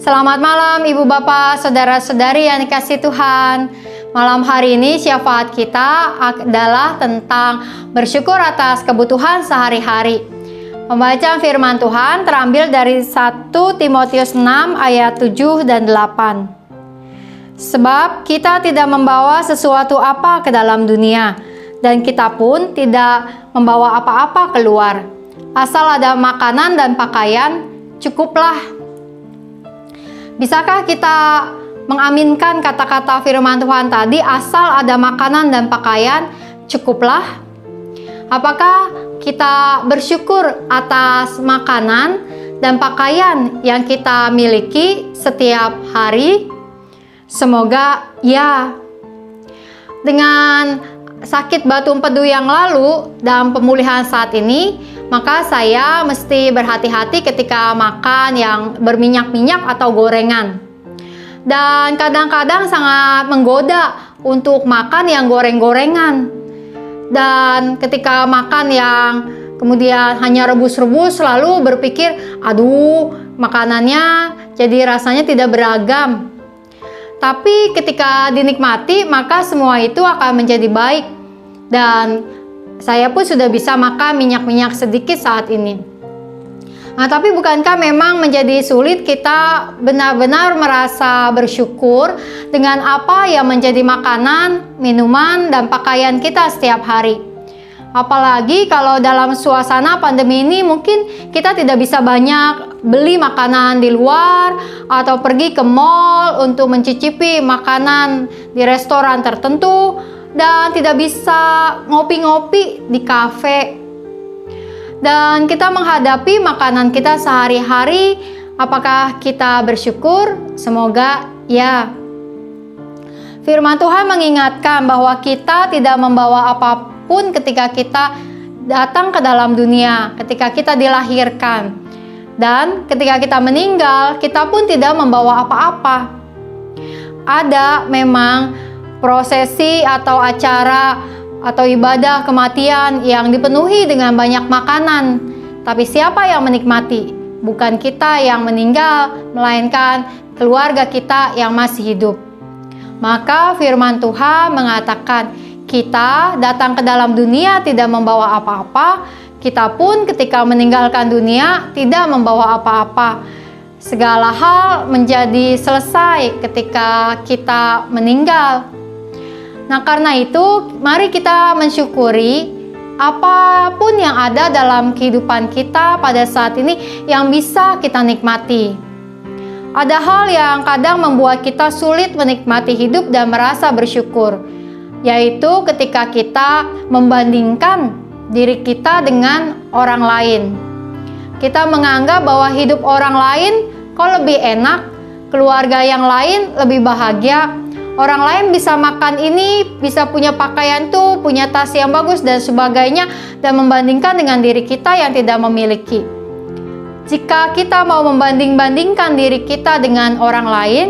Selamat malam Ibu Bapak, Saudara-saudari yang dikasihi Tuhan. Malam hari ini syafaat kita adalah tentang bersyukur atas kebutuhan sehari-hari. Pembacaan firman Tuhan terambil dari 1 Timotius 6 ayat 7 dan 8. Sebab kita tidak membawa sesuatu apa ke dalam dunia, dan kita pun tidak membawa apa-apa keluar. Asal ada makanan dan pakaian, cukuplah. Bisakah kita mengaminkan kata-kata firman Tuhan tadi, asal ada makanan dan pakaian, cukuplah? Apakah kita bersyukur atas makanan dan pakaian yang kita miliki setiap hari? Semoga ya. Dengan sakit batu empedu yang lalu dan pemulihan saat ini, maka saya mesti berhati-hati ketika makan yang berminyak-minyak atau gorengan. Dan kadang-kadang sangat menggoda untuk makan yang goreng-gorengan. Dan ketika makan yang kemudian hanya rebus-rebus, lalu berpikir, aduh, makanannya jadi rasanya tidak beragam. Tapi ketika dinikmati, maka semua itu akan menjadi baik. Dan saya pun sudah bisa makan minyak-minyak sedikit saat ini. Nah, tapi bukankah memang menjadi sulit kita benar-benar merasa bersyukur dengan apa yang menjadi makanan, minuman, dan pakaian kita setiap hari? Apalagi kalau dalam suasana pandemi ini mungkin kita tidak bisa banyak beli makanan di luar atau pergi ke mall untuk mencicipi makanan di restoran tertentu, dan tidak bisa ngopi-ngopi di kafe. Dan kita menghadapi makanan kita sehari-hari, apakah kita bersyukur? Semoga ya. Firman Tuhan mengingatkan bahwa kita tidak membawa apapun ketika kita datang ke dalam dunia, ketika kita dilahirkan. Dan ketika kita meninggal, kita pun tidak membawa apa-apa. Ada memang prosesi atau acara atau ibadah kematian yang dipenuhi dengan banyak makanan. Tapi siapa yang menikmati? Bukan kita yang meninggal, melainkan keluarga kita yang masih hidup. Maka firman Tuhan mengatakan, kita datang ke dalam dunia tidak membawa apa-apa, kita pun ketika meninggalkan dunia tidak membawa apa-apa. Segala hal menjadi selesai ketika kita meninggal. Nah, karena itu, mari kita mensyukuri apapun yang ada dalam kehidupan kita pada saat ini yang bisa kita nikmati. Ada hal yang kadang membuat kita sulit menikmati hidup dan merasa bersyukur, yaitu ketika kita membandingkan diri kita dengan orang lain. Kita menganggap bahwa hidup orang lain kok lebih enak, keluarga yang lain lebih bahagia. Orang lain bisa makan ini, bisa punya pakaian tuh, punya tas yang bagus dan sebagainya, dan membandingkan dengan diri kita yang tidak memiliki. Jika kita mau membanding-bandingkan diri kita dengan orang lain,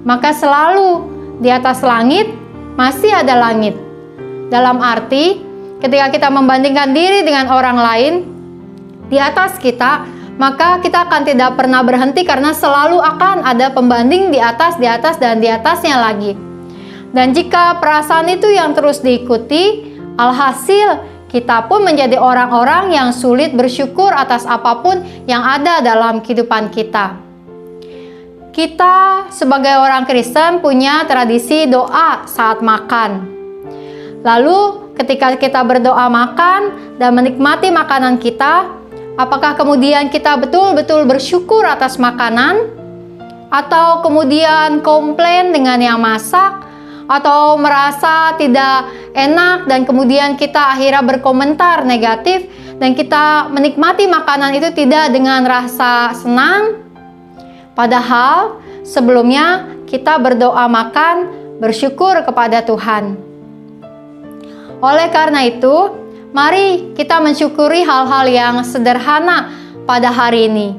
maka selalu di atas langit masih ada langit. Dalam arti, ketika kita membandingkan diri dengan orang lain di atas kita, maka kita akan tidak pernah berhenti karena selalu akan ada pembanding di atas, dan di atasnya lagi. Dan jika perasaan itu yang terus diikuti, alhasil kita pun menjadi orang-orang yang sulit bersyukur atas apapun yang ada dalam kehidupan kita. Kita sebagai orang Kristen punya tradisi doa saat makan. Lalu ketika kita berdoa makan dan menikmati makanan kita, apakah kemudian kita betul-betul bersyukur atas makanan? Atau kemudian komplain dengan yang masak? Atau merasa tidak enak dan kemudian kita akhirnya berkomentar negatif dan kita menikmati makanan itu tidak dengan rasa senang? Padahal sebelumnya kita berdoa makan, bersyukur kepada Tuhan. Oleh karena itu, mari kita mensyukuri hal-hal yang sederhana pada hari ini.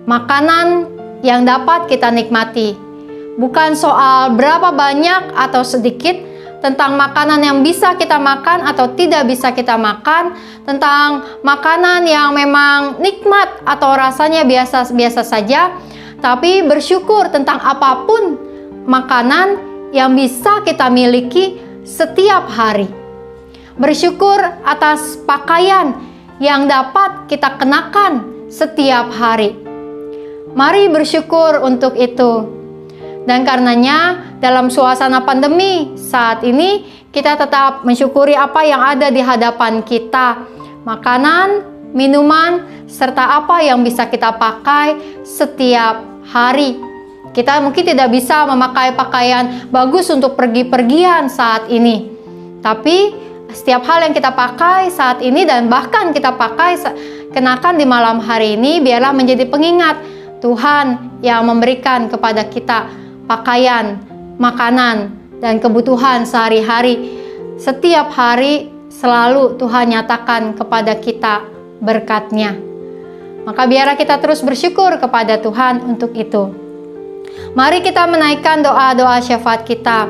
Makanan yang dapat kita nikmati. Bukan soal berapa banyak atau sedikit, tentang makanan yang bisa kita makan atau tidak bisa kita makan, tentang makanan yang memang nikmat atau rasanya biasa-biasa saja, tapi bersyukur tentang apapun makanan yang bisa kita miliki setiap hari. Bersyukur atas pakaian yang dapat kita kenakan setiap hari. Mari bersyukur untuk itu. Dan karenanya dalam suasana pandemi saat ini kita tetap mensyukuri apa yang ada di hadapan kita. Makanan, minuman, serta apa yang bisa kita pakai setiap hari. Kita mungkin tidak bisa memakai pakaian bagus untuk pergi-pergian saat ini. Tapi setiap hal yang kita pakai saat ini dan bahkan kita pakai kenakan di malam hari ini, biarlah menjadi pengingat Tuhan yang memberikan kepada kita pakaian, makanan, dan kebutuhan sehari-hari. Setiap hari selalu Tuhan nyatakan kepada kita berkat-Nya. Maka biarlah kita terus bersyukur kepada Tuhan untuk itu. Mari kita menaikkan doa-doa syafaat kita.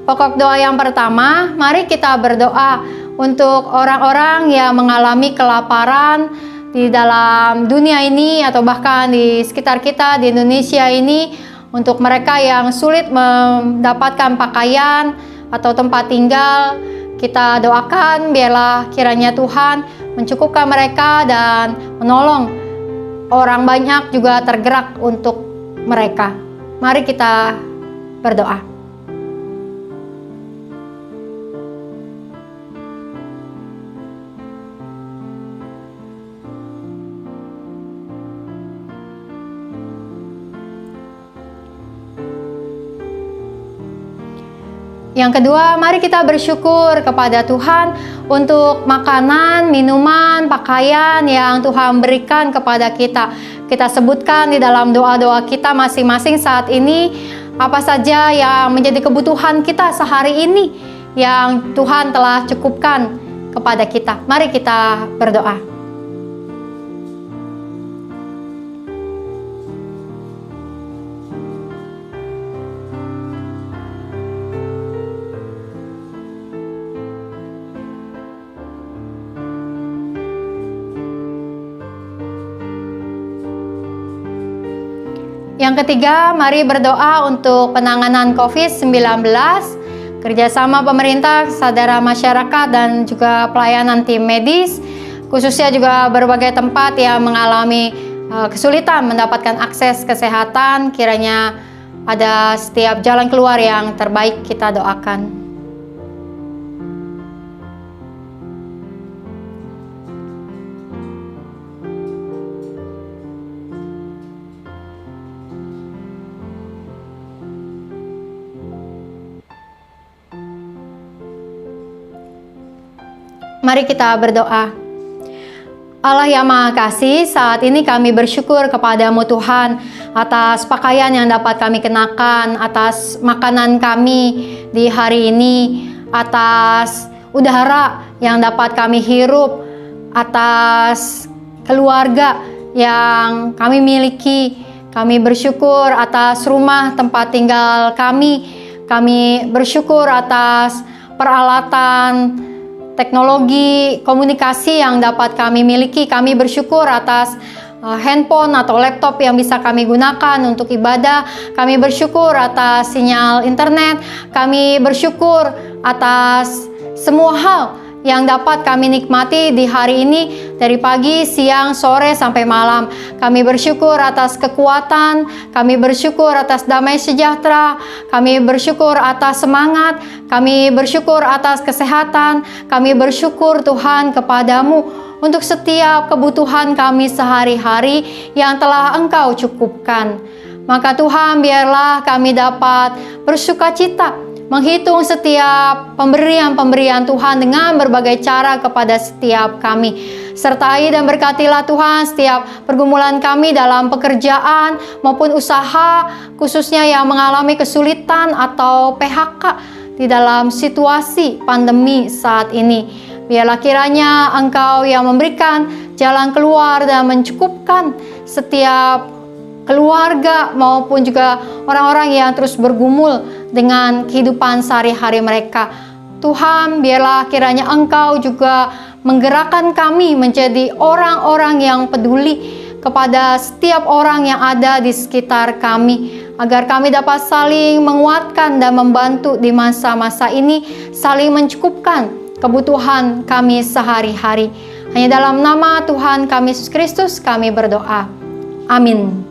Pokok doa yang pertama, mari kita berdoa untuk orang-orang yang mengalami kelaparan di dalam dunia ini atau bahkan di sekitar kita di Indonesia ini, untuk mereka yang sulit mendapatkan pakaian atau tempat tinggal. Kita doakan biarlah kiranya Tuhan mencukupkan mereka dan menolong orang banyak juga tergerak untuk mereka. Mari kita berdoa. Yang kedua, mari kita bersyukur kepada Tuhan untuk makanan, minuman, pakaian yang Tuhan berikan kepada kita. Kita sebutkan di dalam doa-doa kita masing-masing saat ini, apa saja yang menjadi kebutuhan kita sehari ini yang Tuhan telah cukupkan kepada kita. Mari kita berdoa. Yang ketiga, mari berdoa untuk penanganan COVID-19, kerjasama pemerintah, saudara masyarakat, dan juga pelayanan tim medis, khususnya juga berbagai tempat yang mengalami kesulitan mendapatkan akses kesehatan. Kiranya ada setiap jalan keluar yang terbaik, kita doakan. Mari kita berdoa. Allah yang Maha Kasih, saat ini kami bersyukur kepadamu Tuhan atas pakaian yang dapat kami kenakan, atas makanan kami di hari ini, atas udara yang dapat kami hirup, atas keluarga yang kami miliki. Kami bersyukur atas rumah tempat tinggal kami. Kami bersyukur atas peralatan teknologi komunikasi yang dapat kami miliki. Kami bersyukur atas handphone atau laptop yang bisa kami gunakan untuk ibadah. Kami bersyukur atas sinyal internet. Kami bersyukur atas semua hal yang dapat kami nikmati di hari ini, dari pagi, siang, sore, sampai malam. Kami bersyukur atas kekuatan, kami bersyukur atas damai sejahtera, kami bersyukur atas semangat, kami bersyukur atas kesehatan, kami bersyukur Tuhan kepadamu untuk setiap kebutuhan kami sehari-hari yang telah Engkau cukupkan. Maka Tuhan, biarlah kami dapat bersukacita menghitung setiap pemberian-pemberian Tuhan dengan berbagai cara kepada setiap kami. Sertai dan berkatilah Tuhan setiap pergumulan kami dalam pekerjaan maupun usaha, khususnya yang mengalami kesulitan atau PHK di dalam situasi pandemi saat ini. Biarlah kiranya Engkau yang memberikan jalan keluar dan mencukupkan setiap keluarga maupun juga orang-orang yang terus bergumul dengan kehidupan sehari-hari mereka. Tuhan, biarlah kiranya Engkau juga menggerakkan kami menjadi orang-orang yang peduli kepada setiap orang yang ada di sekitar kami, agar kami dapat saling menguatkan dan membantu di masa-masa ini, saling mencukupkan kebutuhan kami sehari-hari. Hanya dalam nama Tuhan kami Yesus Kristus kami berdoa. Amin.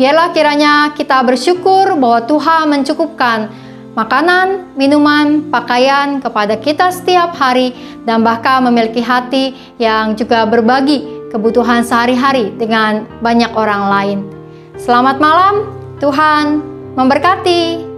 Biarlah kiranya kita bersyukur bahwa Tuhan mencukupkan makanan, minuman, pakaian kepada kita setiap hari, dan bahkan memiliki hati yang juga berbagi kebutuhan sehari-hari dengan banyak orang lain. Selamat malam, Tuhan memberkati.